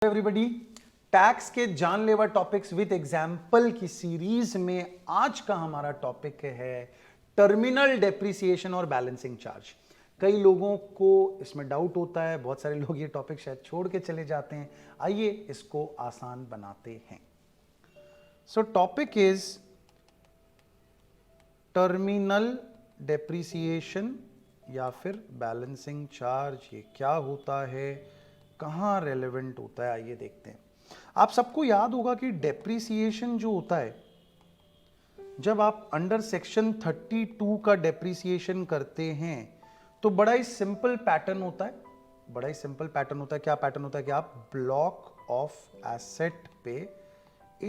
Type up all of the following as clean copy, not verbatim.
Everybody, tax के जानलेवा topics with example की सीरीज में आज का हमारा टॉपिक है टर्मिनल डेप्रिसिएशन और बैलेंसिंग चार्ज। कई लोगों को इसमें डाउट होता है, बहुत सारे लोग ये टॉपिक शायद छोड़ के चले जाते हैं। आइए इसको आसान बनाते हैं। सो टॉपिक इज टर्मिनल डेप्रिसिएशन या फिर बैलेंसिंग चार्ज। ये क्या होता है, कहाँ रेलेवेंट होता है, आइए देखते हैं। आप सबको याद होगा कि डेप्रिसिएशन जो होता है, जब आप अंडर सेक्शन 32 का डेप्रिसिएशन करते हैं तो बड़ा ही सिंपल पैटर्न होता है। क्या पैटर्न होता है कि आप ब्लॉक ऑफ एसेट पे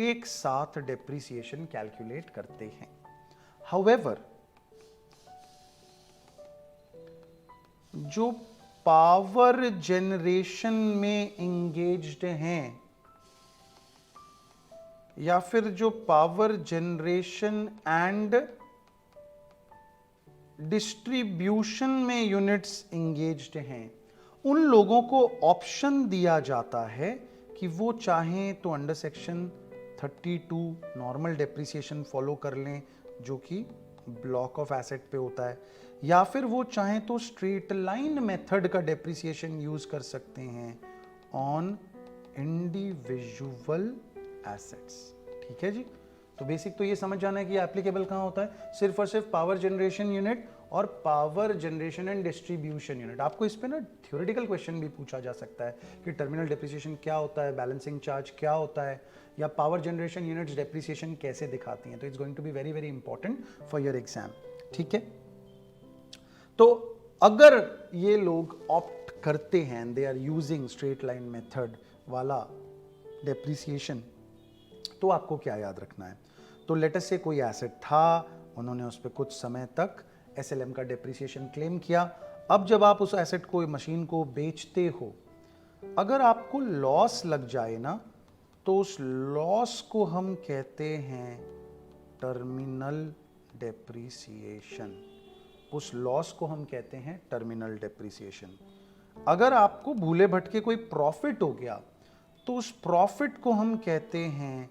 एक साथ डेप्रिसिएशन कैलकुलेट करते हैं। हाउएवर, जो पावर जनरेशन में इंगेज्ड हैं या फिर जो पावर जनरेशन एंड डिस्ट्रीब्यूशन में यूनिट्स इंगेज्ड हैं, उन लोगों को ऑप्शन दिया जाता है कि वो चाहें तो under section 32 normal depreciation follow कर लें जो कि ब्लॉक ऑफ एसेट पे होता है, या फिर वो चाहें तो स्ट्रेट लाइन मेथड का डेप्रिसिएशन यूज कर सकते हैं ऑन इंडिविजुअल एसेट्स। ठीक है जी। तो बेसिक तो ये समझ जाना है कि एप्लीकेबल कहां होता है, सिर्फ और सिर्फ पावर जनरेशन यूनिट और power generation and distribution unit. आपको इस पे ना थ्योरेटिकल क्वेश्चन भी पूछा जा सकता है कि टर्मिनल डेप्रिसिएशन क्या होता है, बैलेंसिंग चार्ज क्या होता है, या पावर जनरेशन यूनिट्स डेप्रिसिएशन कैसे दिखाती हैं। तो it's going to be very very important for your exam. ठीक है, तो अगर ये लोग ऑप्ट करते हैं, they are using straight line method वाला डेप्रिसिएशन, तो आपको क्या याद रखना है। तो लेट अस से कोई एसेट था, उन्होंने उस पर कुछ समय तक एसएलएम का डेप्रिसिएशन क्लेम किया। अब जब आप उस एसेट को, मशीन को बेचते हो, अगर आपको लॉस लग जाए ना, तो उस लॉस को हम कहते हैं टर्मिनल डेप्रिसिएशन। उस लॉस को हम कहते हैं टर्मिनल डेप्रिसिएशन। अगर आपको भूले भटके कोई प्रॉफिट हो गया तो उस प्रॉफिट को हम कहते हैं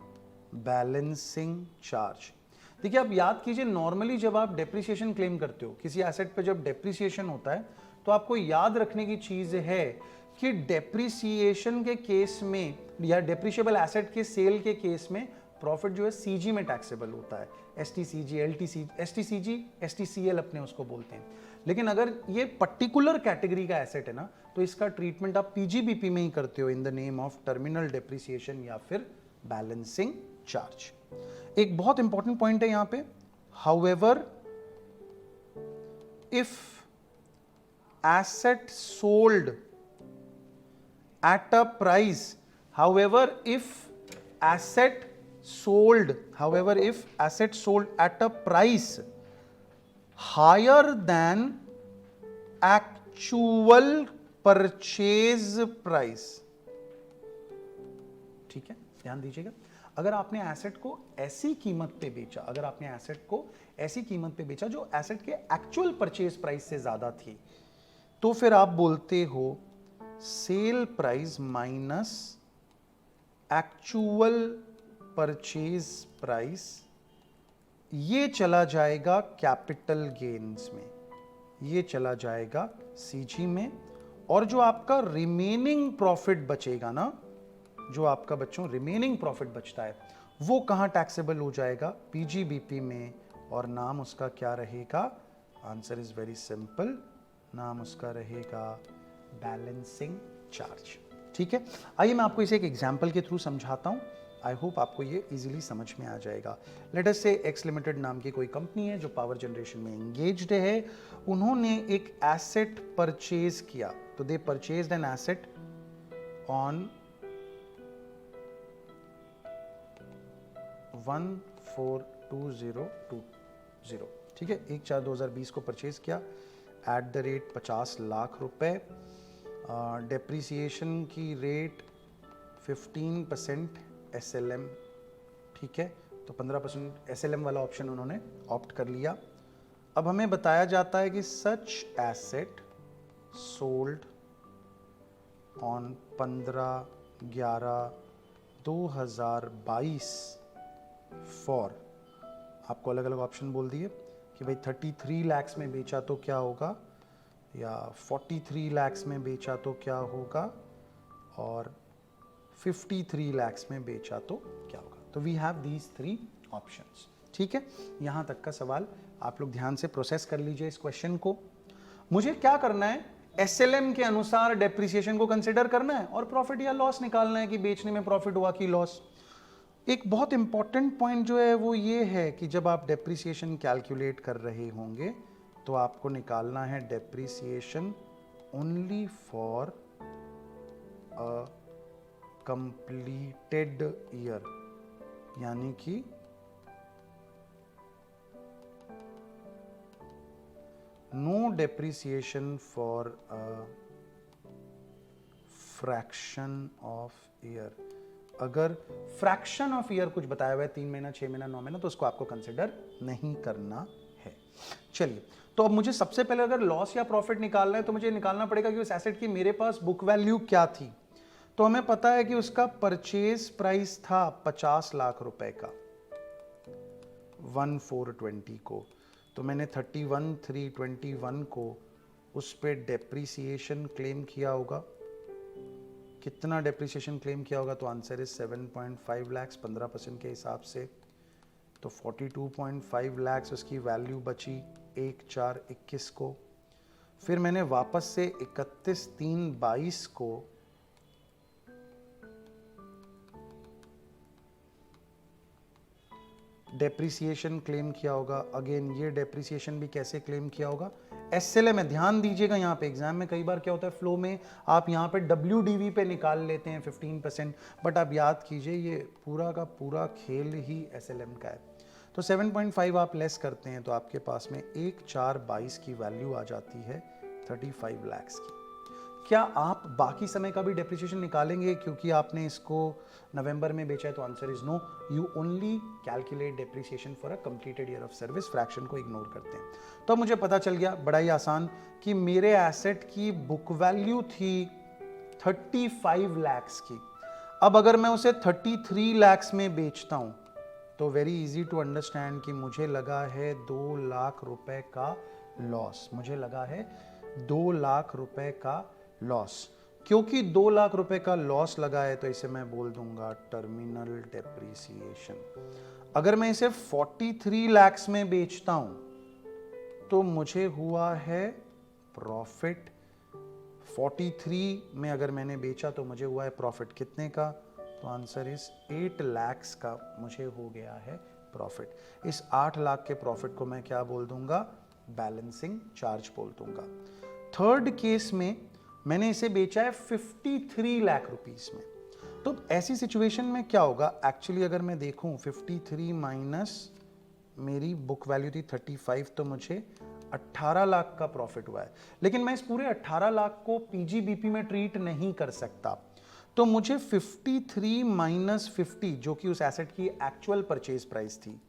बैलेंसिंग चार्ज। देखिए, आप याद कीजिए, नॉर्मली जब आप डेप्रिसिएशन क्लेम करते हो किसी एसेट पे, जब डेप्रिसिएशन होता है तो आपको याद रखने की चीज है कि डेप्रिसिएशन के केस में या डेप्रिशिएबल एसेट के सेल के केस में प्रॉफिट जो है सीजी में टैक्सेबल होता है। एसटीसीजी, एलटीसी, एसटीसीजी, एसटीसीएल अपने उसको बोलते हैं। लेकिन अगर ये पर्टिकुलर कैटेगरी का एसेट है ना, तो इसका ट्रीटमेंट आप पीजीबीपी में ही करते हो in the name of terminal depreciation या फिर बैलेंसिंग चार्ज। एक बहुत इंपॉर्टेंट पॉइंट है यहां पे, however if asset sold at a price, however if asset sold at a price higher than actual purchase price, ठीक है, ध्यान दीजिएगा। अगर आपने एसेट को ऐसी कीमत पे बेचा जो एसेट के एक्चुअल परचेज प्राइस से ज्यादा थी, तो फिर आप बोलते हो sale price minus actual purchase price. ये चला जाएगा कैपिटल गेन्स में, ये चला जाएगा सीजी में, और जो आपका रिमेनिंग प्रॉफिट बचेगा ना, जो आपका बच्चों रिमेनिंग प्रॉफिट बचता है, वो कहां टैक्सेबल हो जाएगा, पीजीबीपी में। और नाम उसका क्या रहेगा, आंसर इज वेरी सिंपल, नाम उसका रहेगा बैलेंसिंग चार्ज। ठीक है, आइए मैं आपको इसे एक एग्जांपल के थ्रू समझाता हूं। आई होप आपको ये इजीली समझ में आ जाएगा। लेट अस से एक्स लिमिटेड नाम की कोई कंपनी है जो पावर जनरेशन में एंगेज्ड है। उन्होंने एक एसेट परचेज किया, तो दे परचेज्ड एन एसेट ऑन 142020। ठीक है, 1/4/2020 को परचेज किया एट द रेट 50 लाख रुपए। डेप्रिसिएशन की रेट 15% एसएलएम। ठीक है, तो 15% एसएलएम वाला ऑप्शन उन्होंने ऑप्ट कर लिया। अब हमें बताया जाता है कि सच एसेट सोल्ड ऑन 15 11/2022 फॉर, आपको अलग अलग ऑप्शन बोल दिए कि भाई 33 लाख में बेचा तो क्या होगा, या 43 लाख में बेचा तो क्या होगा, और 53 लाख में बेचा तो क्या होगा। तो वी हैव दीज 3 ऑप्शंस। ठीक है, यहां तक का सवाल आप लोग ध्यान से प्रोसेस कर लीजिए इस क्वेश्चन को। मुझे क्या करना है, एसएलएम के अनुसार डेप्रिसिएशन को कंसिडर करना है और प्रॉफिट या लॉस निकालना है कि बेचने में प्रॉफिट हुआ कि लॉस। एक बहुत इंपॉर्टेंट पॉइंट जो है वो ये है कि जब आप डेप्रिसिएशन कैलकुलेट कर रहे होंगे तो आपको निकालना है depreciation only for a completed year, यानी कि no depreciation for a fraction of year. अगर फ्रैक्शन ऑफ ईयर कुछ बताया हुआ है 3 महीना, 6 महीना, 9 महीना, तो उसको आपको कंसिडर नहीं करना है। चलिए, तो अब मुझे सबसे पहले अगर लॉस या प्रॉफिट निकालना है तो मुझे निकालना पड़ेगा कि उस एसेट की मेरे पास बुक वैल्यू क्या थी। तो हमें पता है कि उसका परचेज प्राइस था 50 लाख रुपए का 1420 को, तो मैंने 31,321 को उस पे डेप्रिसिएशन क्लेम किया होगा। कितना डेप्रिसिएशन क्लेम किया होगा, तो आंसर इज 7.5 लाख 15% के हिसाब से, तो 42.5 लाख उसकी वैल्यू बची 1/4/21 को। फिर मैंने वापस से 31/3/22 को डेप्रिसिएशन क्लेम किया होगा। अगेन ये डेप्रिसिएशन भी कैसे क्लेम किया होगा, एसएलए में। ध्यान दीजिएगा, यहाँ पे एग्जाम में कई बार क्या होता है, फ्लो में आप यहाँ पे WDV पे निकाल लेते हैं 15%, बट आप याद कीजिए ये पूरा का पूरा खेल ही एसएलएम का है। तो 7.5 आप लेस करते हैं तो आपके पास में 1/4/22 की वैल्यू आ जाती है 35 लाख की। क्या आप बाकी समय का भी डेप्रिसिएशन निकालेंगे क्योंकि आपने इसको नवंबर में बेचा है, तो answer is no. You only calculate depreciation for a completed year of service, fraction को इग्नोर करते हैं। तो मुझे पता चल गया बड़ा ही आसान कि मेरे एसेट की बुक वैल्यू थी 35 लाख की। अब अगर मैं उसे 33 लाख में बेचता हूं तो वेरी इजी टू अंडरस्टैंड कि मुझे लगा है 2 लाख रुपए का लॉस। मुझे लगा है 2 लाख रुपए का लॉस। क्योंकि 2 लाख रुपए का लॉस लगा है तो इसे मैं बोल दूंगा टर्मिनल डेप्रिसिएशन। अगर मैं इसे 43 लाख में बेचता हूं तो मुझे हुआ है प्रॉफिट। 43 में अगर मैंने बेचा तो मुझे हुआ है प्रॉफिट कितने का, तो आंसर इज 8 लाख का मुझे हो गया है प्रॉफिट। इस 8 लाख के प्रॉफिट को मैं क्या बोल दूंगा, बैलेंसिंग चार्ज बोल दूंगा। थर्ड केस में मैंने इसे बेचा है 53 लाख रुपीस में। तो ऐसी सिचुएशन में क्या होगा, एक्चुअली अगर मैं देखूं 53 माइनस मेरी बुक वैल्यू थी 35, तो मुझे 18 लाख का प्रॉफिट हुआ है। लेकिन मैं इस पूरे 18 लाख को पीजीबीपी में ट्रीट नहीं कर सकता, तो मुझे 53 माइनस 50 जो कि उस एसेट की एक्चुअल परचेज प्राइस थी,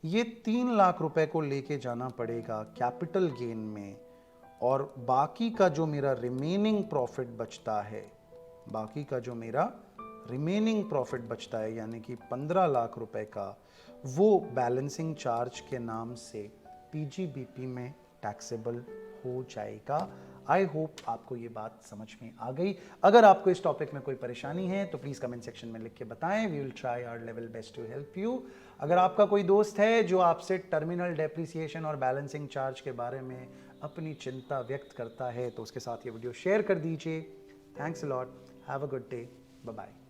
ये 3 लाख रुपए को लेके जाना पड़ेगा कैपिटल गेन में। और बाकी का जो मेरा रिमेनिंग प्रॉफिट बचता है, बाकी का जो मेरा रिमेनिंग प्रॉफिट बचता है यानी कि 15 लाख रुपए का, वो बैलेंसिंग चार्ज के नाम से पीजीबीपी में टैक्सेबल हो जाएगा। आई होप आपको ये बात समझ में आ गई। अगर आपको इस टॉपिक में कोई परेशानी है तो प्लीज़ कमेंट सेक्शन में लिख के बताएं। We will try our level best to help you. अगर आपका कोई दोस्त है जो आपसे टर्मिनल डेप्रिसिएशन और बैलेंसिंग चार्ज के बारे में अपनी चिंता व्यक्त करता है तो उसके साथ ये वीडियो शेयर कर दीजिए। Thanks a lot, have a good day, bye bye.